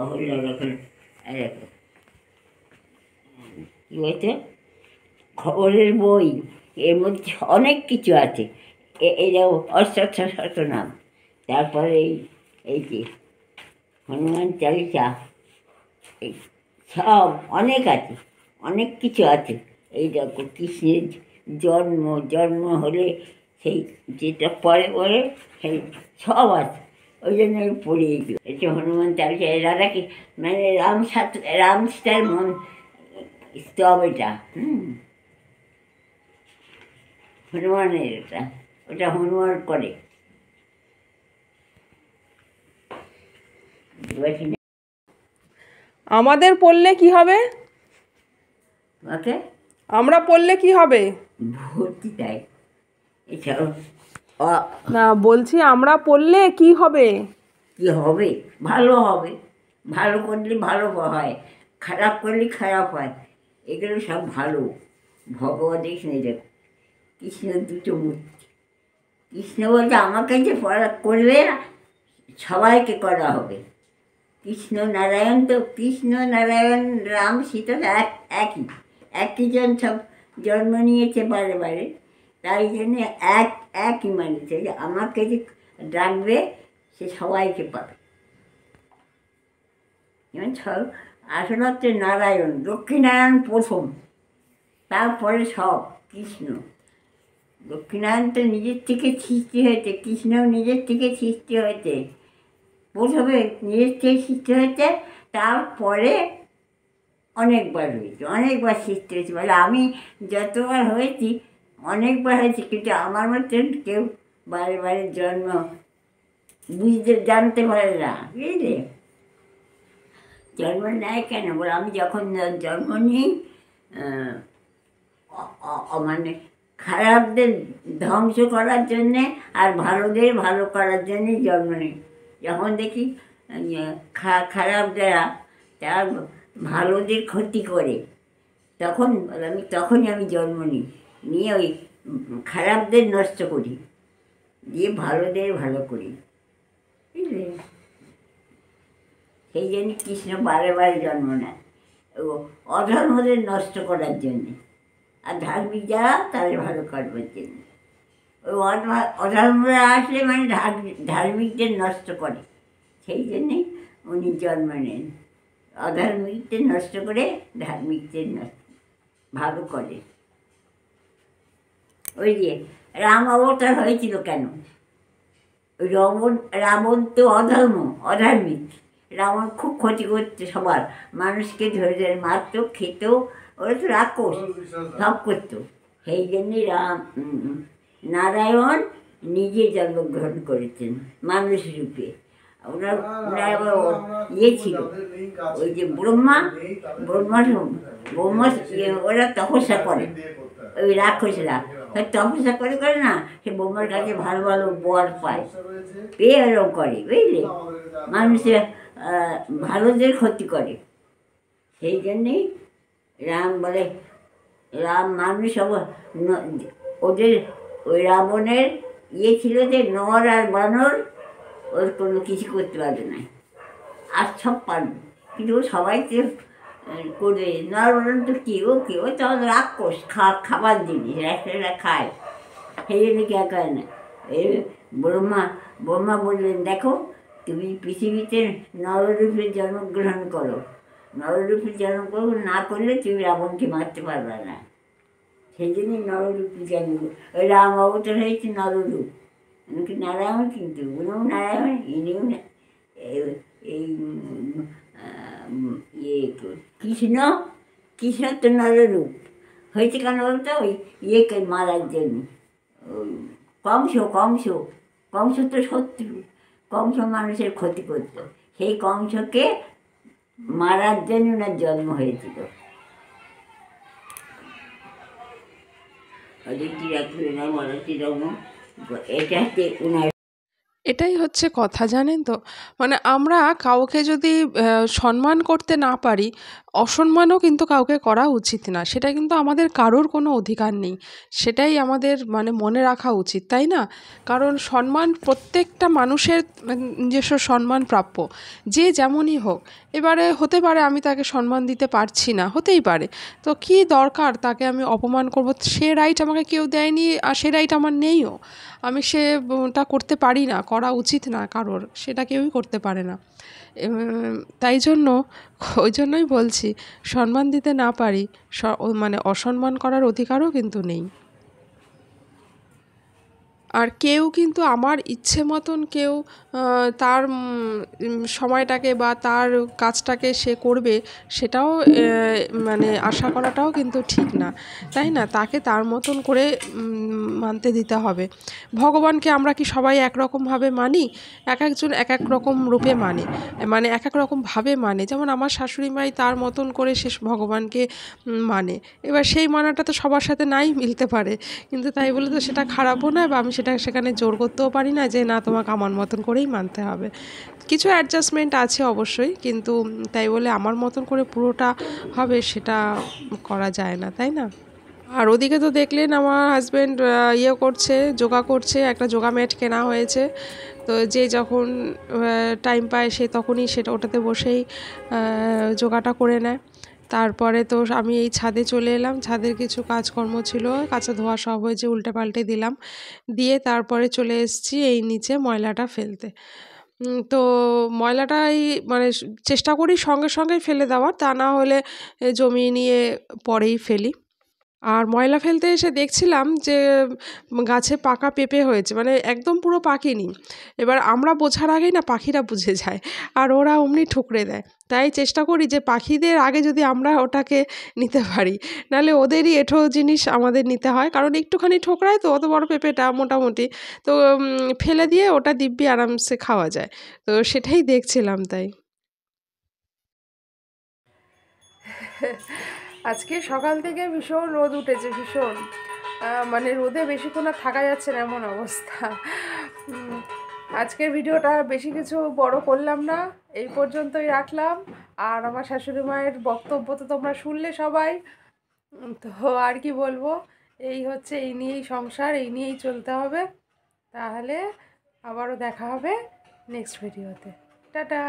অহল্যার ওখানে এরকম কী বলছে খবরের বই, এর মধ্যে অনেক কিছু আছে। এরাও অষ্টাদশ শতনাম, তারপরে এই যে হনুমান চালিসা, এই সব অনেক আছে, অনেক কিছু আছে। এই দেখো কৃষ্ণের জন্ম হলে সেই যেটা পরে পরে সেই সব আছে। ওই জন্য আমি পড়ি এগুলো। এটা হনুমান চালিসা, রাধা কি মানে রাম সীতার মন স্তব এটা। হনুমানের ওটা হনুমান করে। আমাদের পড়লে কি হবে? ওকে আমরা পড়লে কি হবে? ভর্তি তাই এছাড়াও না, বলছি আমরা পড়লে কি হবে? কী হবে? ভালো হবে। ভালো করলে ভালো হয়, খারাপ করলে খারাপ হয়। এগুলো সব ভালো। ভগবত এখানে দেখো কৃষ্ণের দুটো মূর্তি। কৃষ্ণ বলতে আমাকে যে পড়া করবে সবাইকে করা হবে। কৃষ্ণ নারায়ণ তো কৃষ্ণ নারায়ণ রাম সীতা একই জন সব জন্ম নিয়েছে বারে বারে, তাই জন্যে একই মানেছে যে আমাকে যে ডাকবে সে সবাইকে পাবে। যেমন আসলে হচ্ছে নারায়ণ, লক্ষ্মীনারায়ণ প্রথম, তারপরে সব কৃষ্ণ। লক্ষ্মীনারায়ণ তো নিজের থেকে সৃষ্টি হয়েছে, কৃষ্ণও নিজের থেকে সৃষ্টি হয়েছে। প্রথমে নিজের থেকে সৃষ্টি হয়েছে, তারপরে অনেকবার সৃষ্টি হয়েছে। বলে আমি যতবার হয়েছি অনেকবার হয়েছি, কিন্তু আমার মতন কেউ বারে বারে জন্ম জানতে পারে না, বুঝলে? জন্ম নেয় কেন বলে আমি যখন জন্ম নিই মানে খারাপদের ধ্বংস করার জন্যে আর ভালোদের ভালো করার জন্যেই জন্ম নিই। যখন দেখি খারাপরা তারা ভালোদের ক্ষতি করে, তখনই আমি জন্ম নিয়ে ওই খারাপদের নষ্ট করি, দিয়ে ভালোদের ভালো করি, বুঝলে? সেই জন্য কৃষ্ণ বারে বারে জন্ম নেয়, অধর্মদের নষ্ট করার জন্যে, আর ধার্মিক যারা তাদের ভালো করবার জন্য। ওই অধর্মরা আসলে মানে ধার্মিকদের নষ্ট করে, সেই জন্যেই উনি জন্ম নেন। অধার্মিকদের নষ্ট করে ধার্মিকদের ভালো করে। ওই যে রাম অবতার হয়েছিল কেন? রাবণ তো অধার্মিক। রাবণ খুব ক্ষতি করতো সবার, মানুষকে ধরে ধরে মারত, খেত, ওরা তো রাক্ষস, সব করতো। সেই জন্যই নারায়ণ নিজে জন্মগ্রহণ করেছেন মানুষ রূপে। ওনার ছিল ওই যে ব্রহ্মা ওরা তপস্যা করে, ওই রাক্ষসরা তপস্যা করে না, সে ব্রহ্মার কাছে ভালো ভালো বর পায়, পেয়ে এরকম করে, বুঝলে? মানুষের ভালোদের ক্ষতি করে। সেই জন্যেই রাম বলে মানুষ ওদের ওই রাবণের ছিল যে নর আর বানর ওর কোনো কিছু করতে পারবে না, আর সব পারবে, কিন্তু সবাই তো করবে। নর বানর তো কেউ তখন রাক্ষস, খাবার জিনিস রাক্ষসরা খায়, সেই জন্য কে করে না। এই ব্রহ্মা বললেন, দেখো তুমি পৃথিবীতে নররূপে জন্মগ্রহণ করো, নররূপে জন্মগ্রহণ না করলে তুমি রাবণকে মারতে পারবে না। সেই জন্যই নররূপে জন্ম, ওই রাম অবতার হয়েছে নররূপ। উনি নারায়ণ, কিন্তু উনিও নারায়ণ, ইনিও এই কৃষ্ণ তো নররূপ হয়েছে কেন বলতো? ওই ইয়েকে মারার জন্য। ওই কংস তো শত্রু, কংস মানুষের ক্ষতি করতো, সেই কংসকে মারার জন্য ওনার জন্ম হয়েছিল। এটাই হচ্ছে কথা, জানেন তো? মানে আমরা কাউকে যদি সম্মান করতে না পারি, অসম্মানও কিন্তু কাউকে করা উচিত না, সেটা কিন্তু আমাদের কারোর কোনো অধিকার নেই, সেটাই আমাদের মানে মনে রাখা উচিত, তাই না? কারণ সম্মান প্রত্যেকটা মানুষের নিজস্ব সম্মান প্রাপ্য, যে যেমনই হোক। এবারে হতে পারে আমি তাকে সম্মান দিতে পারছি না, হতেই পারে, তো কি দরকার তাকে আমি অপমান করব? সে রাইট আমাকে কেউ দেয়নি, আর সে রাইট আমার নেইও। আমি সেটা করতে পারি না, করা উচিত না কারোর, সেটা কেউই করতে পারে না। তাই জন্য ওই জন্যই বলছি, সম্মান দিতে না পারি, মানে অসম্মান করার অধিকারও কিন্তু নেই। আর কেউ কিন্তু আমার ইচ্ছে মতন কেউ তার সময়টাকে বা তার কাজটাকে সে করবে, সেটাও মানে আশা করাটাও কিন্তু ঠিক না, তাই না? তাকে তার মতন করে মানতে দিতে হবে। ভগবানকে আমরা কি সবাই একরকমভাবে মানি? এক একজন এক এক রকম রূপে মানে, মানে এক এক রকমভাবে মানে। যেমন আমার শাশুড়ি মাই তার মতন করে সে ভগবানকে মানে। এবার সেই মানাটা তো সবার সাথে নাই মিলতে পারে, কিন্তু তাই বলে তো সেটা খারাপও নয়, বা আমি সেটা সেখানে জোর করতেও পারি না যে না তোমাকে আমার মতন করেই মানতে হবে। কিছু অ্যাডজাস্টমেন্ট আছে অবশ্যই, কিন্তু তাই বলে আমার মতন করে পুরোটা হবে সেটা করা যায় না, তাই না? আর ওদিকে তো দেখলেন আমার হাজব্যান্ড ইয়ে করছে, যোগা করছে, একটা যোগা ম্যাট কেনা হয়েছে। তো যে যখন টাইম পায় সে তখনই সেটা ওটাতে বসেই যোগাটা করে নেয়। তারপরে তো আমি এই ছাদে চলে এলাম, ছাদের কিছু কাজকর্ম ছিল, কাঁচা ধোয়া সব হয়েছে, উল্টে পাল্টে দিলাম, দিয়ে তারপরে চলে এসেছি এই নিচে ময়লাটা ফেলতে। তো ময়লাটাই মানে চেষ্টা করি সঙ্গে সঙ্গেই ফেলে দেওয়ার, তা না হলে জমিয়ে নিয়ে পরেই ফেলি। আর ময়লা ফেলতে এসে দেখছিলাম যে গাছে পাকা পেঁপে হয়েছে, মানে একদম পুরো পাকেনি। এবার আমরা বোঝার আগেই না পাখিরা বুঝে যায়, আর ওরা অমনি ঠুকরে দেয়। তাই চেষ্টা করি যে পাখিদের আগে যদি আমরা ওটাকে নিতে পারি, নাহলে ওদেরই এঁঠো জিনিস আমাদের নিতে হয়, কারণ একটুখানি ঠোকরায় তো অত বড় পেঁপেটা মোটামুটি, তো ফেলে দিয়ে ওটা দিব্যি আরামসে খাওয়া যায়। তো সেটাই দেখছিলাম তাই। আজকে সকাল থেকে ভীষণ রোদ উঠেছে, ভীষণ মানে রোদে বেশিক্ষণ আর থাকা যাচ্ছে না এমন অবস্থা। আজকের ভিডিওটা বেশি কিছু বড় করলাম না, এই পর্যন্তই রাখলাম। আর আমার শাশুড়ি মায়ের বক্তব্য তো তোমরা শুনলে সবাই। তো আর কি বলবো, এই হচ্ছে, এই নিয়েই সংসার, এই নিয়েই চলতে হবে। তাহলে আবারও দেখা হবে নেক্সট ভিডিওতে। টাটা।